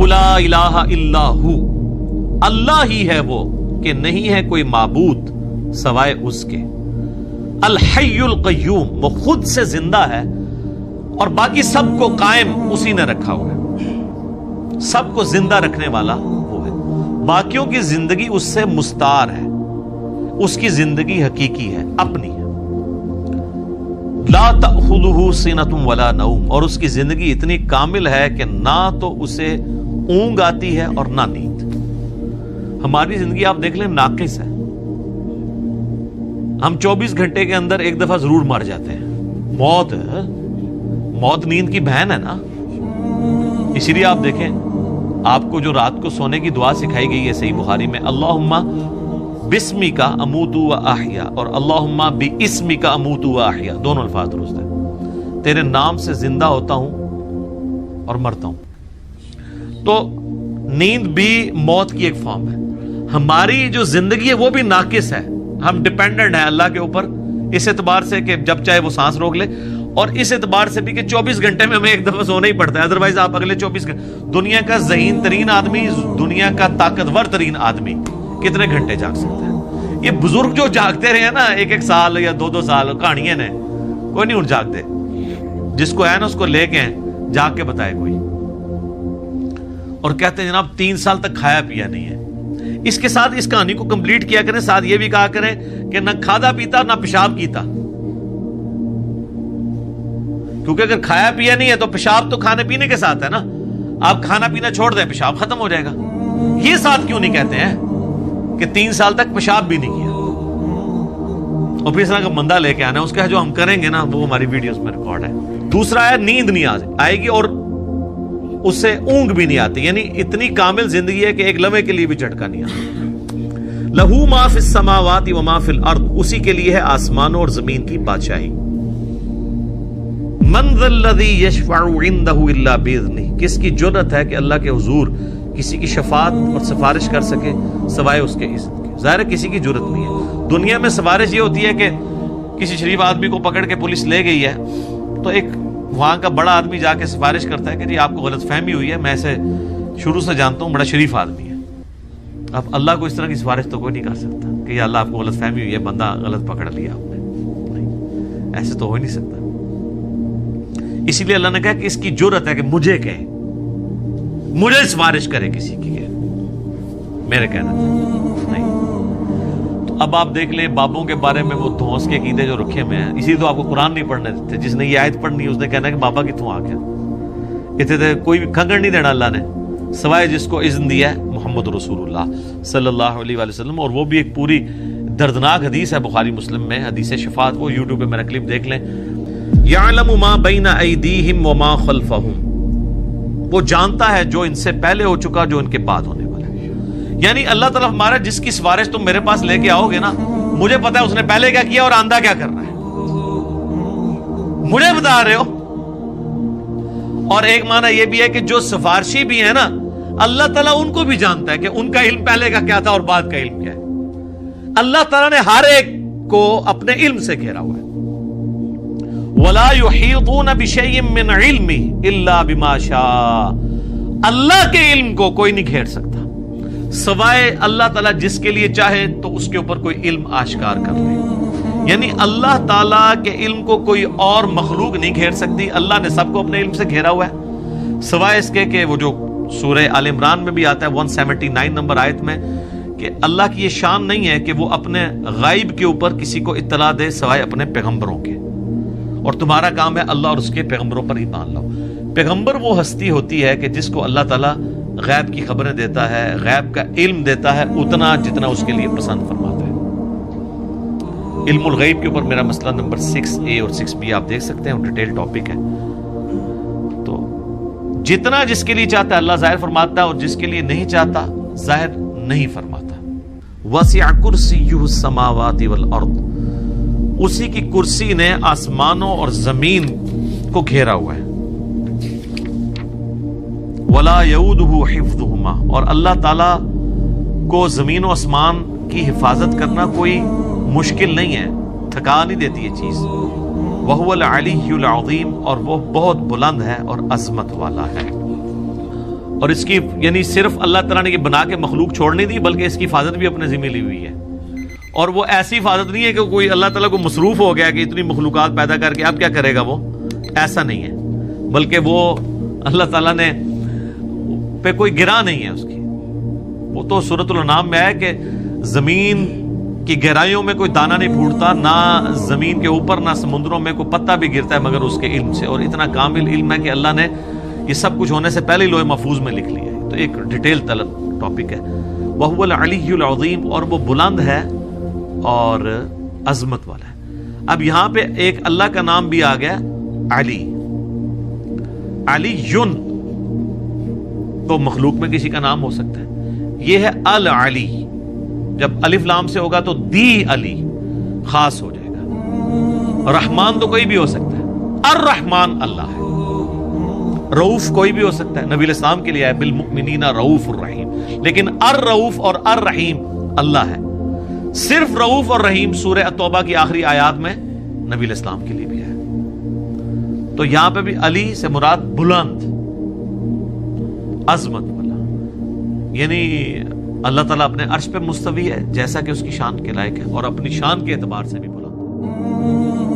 اللہ لا الہ الا ہو، اللہ ہی ہے وہ کہ نہیں ہے کوئی معبود سوائے اس کے، الحی القیوم، وہ خود سے زندہ ہے اور باقی سب کو قائم اسی نے رکھا ہوا ہے، سب کو زندہ رکھنے والا وہ ہے، باقیوں کی زندگی اس سے مستعار ہے، اس کی زندگی حقیقی ہے، اپنی ہے۔ لا تأخذہ سنۃ ولا نوم، اور اس کی زندگی اتنی کامل ہے کہ نہ تو اسے اونگ آتی ہے اور نہ نیند۔ ہماری زندگی آپ دیکھ لیں ناقص ہے، ہم 24 گھنٹے کے اندر ایک دفعہ ضرور مر جاتے ہیں، موت نیند کی بہن ہے نا۔ اسی لیے آپ دیکھیں آپ کو جو رات کو سونے کی دعا سکھائی گئی ہے صحیح بخاری میں، اللہم بسمک اموت و احیا، اور اللہم باسمک اموت و احیا، دونوں الفاظ درست ہیں، تیرے نام سے زندہ ہوتا ہوں اور مرتا ہوں۔ تو نیند بھی موت کی ایک فارم ہے۔ ہماری جو زندگی ہے وہ بھی ناقص ہے، ہم ڈیپینڈنٹ ہیں اللہ کے اوپر، اس اعتبار سے کہ جب چاہے وہ سانس روک لے، اور اس اعتبار سے بھی کہ 24 گھنٹے میں ہمیں ایک دفعہ سونا ہی پڑتا ہے، ادروائز آپ اگلے 24 گھنٹے، دنیا کا ذہین ترین آدمی، دنیا کا طاقتور ترین آدمی کتنے گھنٹے جاگ سکتا ہے؟ یہ بزرگ جو جاگتے رہے ہیں نا 1-1 سال یا 2-2 سال، کہانیاں نے، کوئی نہیں اٹھ جاگتے، جس کو ہے نا اس کو لے کے جاگ کے بتائے کوئی، اور کہتے ہیں جناب 3 سال تک کھایا پیا نہیں ہے۔ اس کے ساتھ اس کہانی کو کمپلیٹ کیا کریں، ساتھ یہ بھی کہا کریں کہ نہ کھادا پیتا نہ پیشاب کیتا، کیونکہ اگر کھایا پیا نہیں ہے تو پیشاب تو کھانے پینے کے ساتھ ہے نا، آپ کھانا پینا چھوڑ دیں پیشاب ختم ہو جائے گا۔ یہ ساتھ کیوں نہیں کہتے ہیں کہ 3 سال تک پیشاب بھی نہیں کیا، اور پھر اس طرح کا بندہ لے کے آنا ہے، اس کا جو ہم کریں گے نا وہ ہماری ویڈیوز میں ریکارڈ ہے۔ دوسرا ہے نیند نہیں آئے گی اور اس سے اونگ بھی نہیں آتی، یعنی اتنی کامل زندگی ہے کہ ایک لمحے کے لیے بھی جھٹکا نہیں آتا۔ لہو ما فی السماوات و ما فی الارض، اسی کے لیے ہے آسمانوں اور زمین کی بادشاہی۔ من ذا الذی یشفع عندہ الا باذنہ، کس کی جرأت ہے کہ اللہ کے حضور کسی کی شفاعت اور سفارش کر سکے سوائے اس کے اذن کے؟ ظاہر ہے کسی کی جرأت نہیں ہے۔ دنیا میں سفارش یہ ہوتی ہے کہ کسی شریف آدمی کو پکڑ کے پولیس لے گئی ہے تو ایک وہاں کا بڑا آدمی جا کے سفارش کرتا ہے کہ جی آپ کو غلط فہمی ہوئی ہے، میں اسے شروع سے جانتا ہوں، بڑا شریف آدمی ہے۔ اب اللہ کو اس طرح کی سفارش تو کوئی نہیں کر سکتا کہ یا اللہ آپ کو غلط فہمی ہوئی ہے، بندہ غلط پکڑ لیا آپ نے، نہیں، ایسے تو ہو ہی نہیں سکتا۔ اسی لیے اللہ نے کہا کہ اس کی جرأت ہے کہ مجھے کہے، مجھے سفارش کرے کسی کی، کہ میرے کہنا نہیں۔ تو اب آپ دیکھ لیں بابوں کے بارے میں وہ دھونس کے عقیدے جو رکھے ہوئے ہیں، اسی تو آپ کو قرآن نہیں پڑھنے دیتے، جس نے یہ آیت پڑھنی ہے اس نے کہنا ہے کہ بابا کی تو آ گیا، اتنے کوئی بھی کھنگڑ نہیں دینا اللہ نے، سوائے جس کو اذن دیا ہے محمد رسول اللہ صلی اللہ علیہ وآلہ وسلم، اور وہ بھی ایک پوری دردناک حدیث ہے بخاری مسلم میں، حدیث شفاعت، وہ یوٹیوب پہ میرا کلپ دیکھ لیں۔ یعلم ما بین ایدیہم وما خلفہم، وہ جانتا ہے جو ان سے پہلے ہو چکا، جو ان کے بعد ہونے والا ہے۔ یعنی اللہ تعالیٰ ہمارا جس کی سفارش تم میرے پاس لے کے آؤ گے نا، مجھے پتا ہے اس نے پہلے کیا کیا اور آندہ کیا کرنا ہے، مجھے بتا رہے ہو۔ اور ایک معنی یہ بھی ہے کہ جو سفارشی بھی ہے نا، اللہ تعالیٰ ان کو بھی جانتا ہے کہ ان کا علم پہلے کا کیا تھا اور بعد کا علم کیا ہے۔ اللہ تعالیٰ نے ہر ایک کو اپنے علم سے گھیرا ہوا ہے۔ وَلَا يُحِيطُونَ بِشَيْءٍ مِّنْ عِلْمِهِ إِلَّا بِمَا شَاءَ، اللہ کے علم کو کوئی نہیں گھیر سکتا سوائے اللہ تعالیٰ جس کے لیے چاہے تو اس کے اوپر کوئی علم آشکار کر لے۔ یعنی اللہ تعالیٰ کے علم کو کوئی اور مخلوق نہیں گھیر سکتی، اللہ نے سب کو اپنے علم سے گھیرا ہوا ہے، سوائے اس کے کہ وہ جو سورہ آل عمران میں بھی آتا ہے 179 نمبر آیت میں، کہ اللہ کی یہ شان نہیں ہے کہ وہ اپنے غائب کے اوپر کسی کو اطلاع دے سوائے اپنے پیغمبروں کے، اور تمہارا کام ہے اللہ اور اس کے پیغمبروں پر ایمان لاؤ۔ پیغمبر وہ ہستی ہوتی ہے کہ جس کو اللہ تعالیٰ غیب کی خبریں دیتا ہے، غیب کا علم دیتا ہے اتنا جتنا اس کے لیے پسند فرماتا ہے۔ علم الغیب کے اوپر میرا مسئلہ نمبر 6A اور 6B آپ دیکھ سکتے ہیں، وہ ڈیٹیل ٹاپک ہے۔ تو جتنا جس کے لیے چاہتا ہے اللہ ظاہر فرماتا ہے، اور جس کے لیے نہیں چاہتا ظاہر نہیں فرماتا۔ وسع کرسیہ السماوات والارض، اسی کی کرسی نے آسمانوں اور زمین کو گھیرا ہوا ہے۔ ولا یؤودہ حفظہما، اور اللہ تعالی کو زمین و آسمان کی حفاظت کرنا کوئی مشکل نہیں ہے، تھکا نہیں دیتی یہ چیز۔ وہو العلی العظیم، اور وہ بہت بلند ہے اور عظمت والا ہے۔ اور اس کی یعنی صرف اللہ تعالیٰ نے یہ بنا کے مخلوق چھوڑ نہیں دی بلکہ اس کی حفاظت بھی اپنے ذمہ لی ہوئی ہے. اور وہ ایسی حفاظت نہیں ہے کہ کوئی اللہ تعالیٰ کو مصروف ہو گیا کہ اتنی مخلوقات پیدا کر کے اب کیا کرے گا وہ، ایسا نہیں ہے، بلکہ وہ اللہ تعالیٰ نے پہ کوئی گرا نہیں ہے اس کی. وہ تو سورۃ الانعام میں ہے کہ زمین کی گہرائیوں میں کوئی دانہ نہیں پھوٹتا، نہ زمین کے اوپر نہ سمندروں میں کوئی پتا بھی گرتا ہے مگر اس کے علم سے. اور اتنا کامل علم ہے کہ اللہ نے یہ سب کچھ ہونے سے پہلے لوح محفوظ میں لکھ لیا ہے. تو ایک ڈیٹیل طلب ٹاپک ہے. وَهُوَ الْعَلِيُّ الْعَظِيمُ، اور وہ بلند ہے اور عظمت والا ہے. اب یہاں پہ ایک اللہ کا نام بھی آ گیا علی. علی یون تو مخلوق میں کسی کا نام ہو سکتا ہے، یہ ہے العلی. جب الف لام سے ہوگا تو دی علی خاص ہو جائے گا. رحمان تو کوئی بھی ہو سکتا ہے، الرحمان اللہ ہے. رؤوف کوئی بھی ہو سکتا ہے، نبی علیہ السلام کے لیے ہے بالمؤمنین رؤوف الرحیم. لیکن الرؤوف اور الرحیم اللہ ہے. صرف رؤوف اور رحیم سورہ التوبہ کی آخری آیات میں نبی علیہ السلام کے لیے بھی ہے. تو یہاں پہ بھی علی سے مراد بلند، عظمت والا، یعنی اللہ تعالیٰ اپنے عرش پہ مستوی ہے جیسا کہ اس کی شان کے لائق ہے، اور اپنی شان کے اعتبار سے بھی بلند ہے.